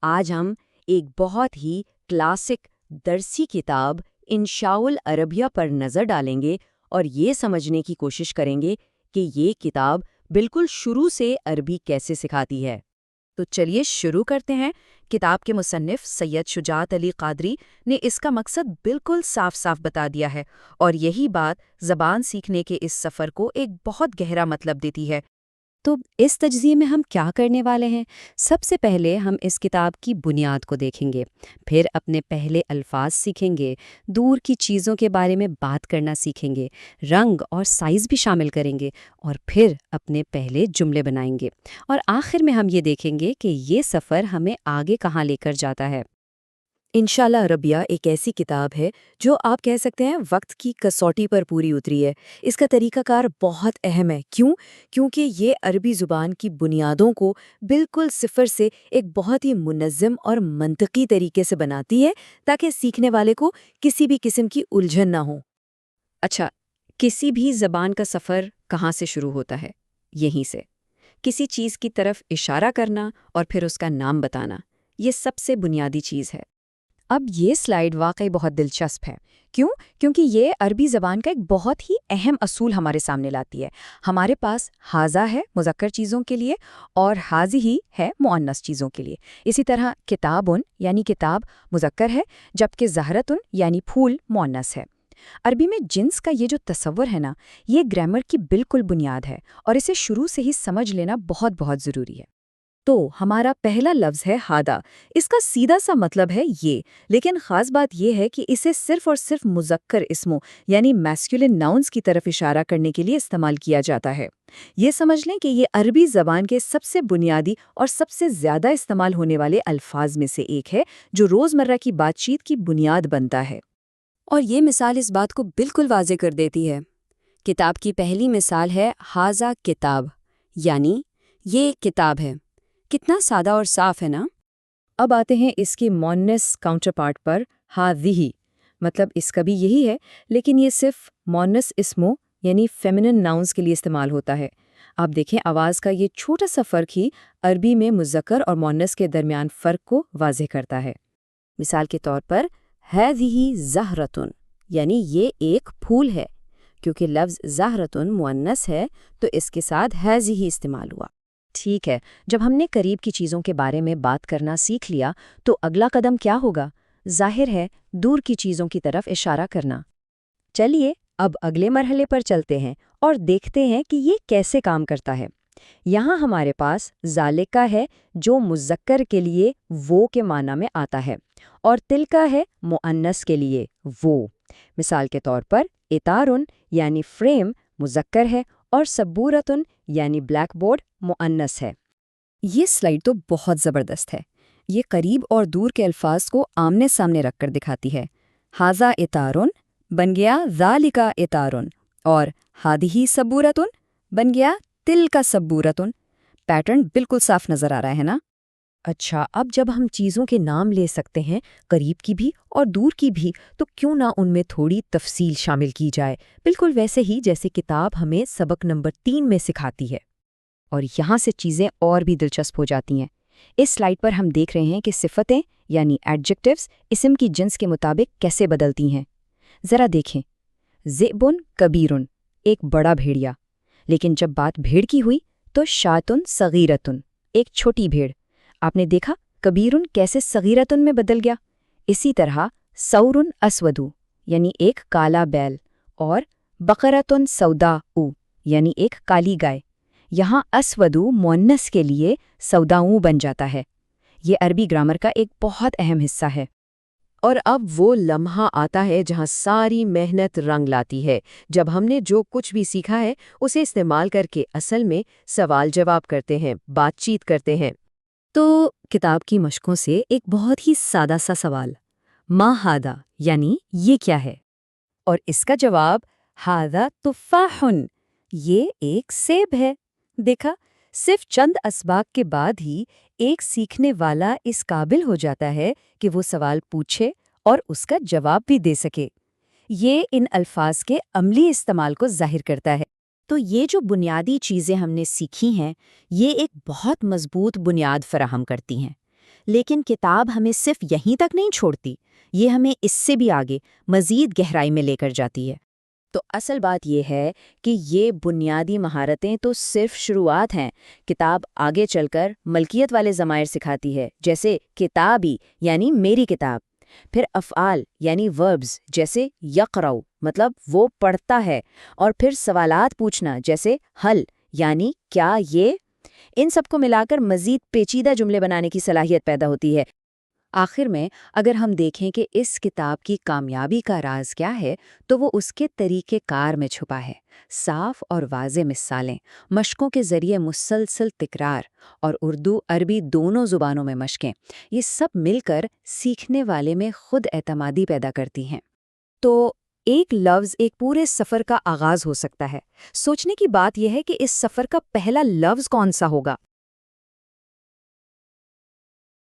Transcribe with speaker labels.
Speaker 1: آج ہم ایک بہت ہی کلاسک درسی کتاب انشاء العربیہ پر نظر ڈالیں گے اور یہ سمجھنے کی کوشش کریں گے کہ یہ کتاب بالکل شروع سے عربی کیسے سکھاتی ہے۔
Speaker 2: تو چلیے شروع کرتے ہیں۔ کتاب کے مصنف سید شجاعت علی قادری نے اس کا مقصد بالکل صاف صاف بتا دیا ہے، اور یہی بات زبان سیکھنے کے اس سفر کو ایک بہت گہرا مطلب دیتی ہے۔
Speaker 3: تو اس تجزیے میں ہم کیا کرنے والے ہیں؟ سب سے پہلے ہم اس کتاب کی بنیاد کو دیکھیں گے، پھر اپنے پہلے الفاظ سیکھیں گے، دور کی چیزوں کے بارے میں بات کرنا سیکھیں گے، رنگ اور سائز بھی شامل کریں گے، اور پھر اپنے پہلے جملے بنائیں گے، اور آخر میں ہم یہ دیکھیں گے کہ یہ سفر ہمیں آگے کہاں لے کر جاتا ہے۔
Speaker 4: انشاءاللہ عربیہ ایک ایسی کتاب ہے جو آپ کہہ سکتے ہیں وقت کی کسوٹی پر پوری اتری ہے۔ اس کا طریقہ کار بہت اہم ہے۔ کیونکہ یہ عربی زبان کی بنیادوں کو بالکل صفر سے ایک بہت ہی منظم اور منطقی طریقے سے بناتی ہے تاکہ سیکھنے والے کو کسی بھی قسم کی الجھن نہ ہو۔
Speaker 3: اچھا، کسی بھی زبان کا سفر کہاں سے شروع ہوتا ہے؟ یہیں سے۔ کسی چیز کی طرف اشارہ کرنا اور پھر اس کا نام بتانا، یہ سب سے بنیادی چیز ہے۔
Speaker 2: اب یہ سلائیڈ واقعی بہت دلچسپ ہے۔ کیونکہ یہ عربی زبان کا ایک بہت ہی اہم اصول ہمارے سامنے لاتی ہے۔ ہمارے پاس حاذا ہے مذکر چیزوں کے لیے اور حاذیہ ہے مؤنث چیزوں کے لیے۔ اسی طرح کتابن یعنی کتاب مذکر ہے، جبکہ زہرتن یعنی پھول مؤنث ہے۔ عربی میں جنس کا یہ جو تصور ہے نا، یہ گرامر کی بالکل بنیاد ہے، اور اسے شروع سے ہی سمجھ لینا بہت بہت ضروری ہے۔
Speaker 4: تو ہمارا پہلا لفظ ہے ہادا۔ اس کا سیدھا سا مطلب ہے یہ، لیکن خاص بات یہ ہے کہ اسے صرف اور صرف مذکر اسموں یعنی میسکولن ناؤنز کی طرف اشارہ کرنے کے لیے استعمال کیا جاتا ہے۔ یہ سمجھ لیں کہ یہ عربی زبان کے سب سے بنیادی اور سب سے زیادہ استعمال ہونے والے الفاظ میں سے ایک ہے، جو روزمرہ کی بات چیت کی بنیاد بنتا ہے۔
Speaker 3: اور یہ مثال اس بات کو بالکل واضح کر دیتی ہے۔ کتاب کی پہلی مثال ہے حاذا کتاب، یعنی یہ ایک کتاب ہے۔ کتنا سادہ اور صاف ہے نا؟
Speaker 4: اب آتے ہیں اس کی مؤنث کاؤنٹر پارٹ پر، ہاذیہ۔ مطلب اس کا بھی یہی ہے، لیکن یہ صرف مؤنث اسموں یعنی فیمنن ناؤنز کے لیے استعمال ہوتا ہے۔ آپ دیکھیں آواز کا یہ چھوٹا سا فرق ہی عربی میں مذکر اور مؤنث کے درمیان فرق کو واضح کرتا ہے۔
Speaker 3: مثال کے طور پر ہذہ زہرتن، یعنی یہ ایک پھول ہے۔ کیونکہ لفظ زہرتن مؤنث ہے تو اس کے ساتھ ہذہ استعمال ہوا۔
Speaker 2: ٹھیک ہے، جب ہم نے قریب کی چیزوں کے بارے میں بات کرنا سیکھ لیا تو اگلا قدم کیا ہوگا؟ ظاہر ہے دور کی چیزوں کی طرف اشارہ کرنا۔ چلیے اب اگلے مرحلے پر چلتے ہیں اور دیکھتے ہیں کہ یہ کیسے کام کرتا ہے۔ یہاں ہمارے پاس ذالکہ ہے جو مذکر کے لیے وہ کے معنی میں آتا ہے، اور تلکہ ہے مؤنث کے لیے وہ۔ مثال کے طور پر اتارن یعنی فریم مذکر ہے اور سبورتن یعنی بلیک بورڈ مؤنث ہے۔
Speaker 4: یہ سلائیڈ تو بہت زبردست ہے۔ یہ قریب اور دور کے الفاظ کو آمنے سامنے رکھ کر دکھاتی ہے۔ حاذا اتارن بن گیا ذالکہ اتارن، اور ہادہی سبورتن بن گیا تلکہ سبورتن۔ پیٹرن بالکل صاف نظر آ رہا ہے نا؟
Speaker 2: اچھا، اب جب ہم چیزوں کے نام لے سکتے ہیں، قریب کی بھی اور دور کی بھی، تو کیوں نہ ان میں تھوڑی تفصیل شامل کی جائے، بالکل ویسے ہی جیسے کتاب ہمیں سبق نمبر 3 میں سکھاتی ہے۔ اور یہاں سے چیزیں اور بھی دلچسپ ہو جاتی ہیں۔ اس سلائیڈ پر ہم دیکھ رہے ہیں کہ صفتیں یعنی ایڈجیکٹیوز اسم کی جنس کے مطابق کیسے بدلتی ہیں۔ ذرا دیکھیں، ذئبن کبیرن ایک بڑا بھیڑیا، لیکن جب بات بھیڑ کی ہوئی تو شاتن صغیرتن ایک چھوٹی بھیڑ۔ آپ نے دیکھا کبیرن کیسے صغیرتن میں بدل گیا۔ اسی طرح ثورن اسودو یعنی ایک کالا بیل، اور بقرتن سوداء یعنی ایک کالی گائے۔ یہاں اسودو مؤنث کے لیے سوداؤں بن جاتا ہے۔ یہ عربی گرامر کا ایک بہت اہم حصہ ہے۔
Speaker 1: اور اب وہ لمحہ آتا ہے جہاں ساری محنت رنگ لاتی ہے، جب ہم نے جو کچھ بھی سیکھا ہے اسے استعمال کر کے اصل میں سوال جواب کرتے ہیں، بات چیت کرتے ہیں۔
Speaker 4: تو کتاب کی مشقوں سے ایک بہت ہی سادہ سا سوال، ما ہادا یعنی یہ کیا ہے؟ اور اس کا جواب ہادا تفاحن، یہ ایک سیب ہے۔ دیکھا، صرف چند اسباق کے بعد ہی ایک سیکھنے والا اس قابل ہو جاتا ہے کہ وہ سوال پوچھے اور اس کا جواب بھی دے سکے۔ یہ ان الفاظ کے عملی استعمال کو ظاہر کرتا ہے۔
Speaker 2: تو یہ جو بنیادی چیزیں ہم نے سیکھی ہیں، یہ ایک بہت مضبوط بنیاد فراہم کرتی ہیں۔ لیکن کتاب ہمیں صرف یہیں تک نہیں چھوڑتی، یہ ہمیں اس سے بھی آگے مزید گہرائی میں لے کر جاتی ہے۔
Speaker 1: تو اصل بات یہ ہے کہ یہ بنیادی مہارتیں تو صرف شروعات ہیں۔ کتاب آگے چل کر ملکیت والے ضمائر سکھاتی ہے، جیسے کتابی یعنی میری کتاب، پھر افعال یعنی وربز جیسے یقرأ مطلب وہ پڑھتا ہے، اور پھر سوالات پوچھنا جیسے حل یعنی کیا یہ، ان سب کو ملا کر مزید پیچیدہ جملے بنانے کی صلاحیت پیدا ہوتی ہے۔
Speaker 3: آخر میں اگر ہم دیکھیں کہ اس کتاب کی کامیابی کا راز کیا ہے تو وہ اس کے طریقہ کار میں چھپا ہے۔ صاف اور واضح مثالیں، مشقوں کے ذریعے مسلسل تکرار، اور اردو عربی دونوں زبانوں میں مشقیں، یہ سب مل کر سیکھنے والے میں خود اعتمادی پیدا کرتی ہیں۔
Speaker 2: تو ایک لفظ ایک پورے سفر کا آغاز ہو سکتا ہے۔ سوچنے کی بات یہ ہے کہ اس سفر کا پہلا لفظ کون سا ہوگا؟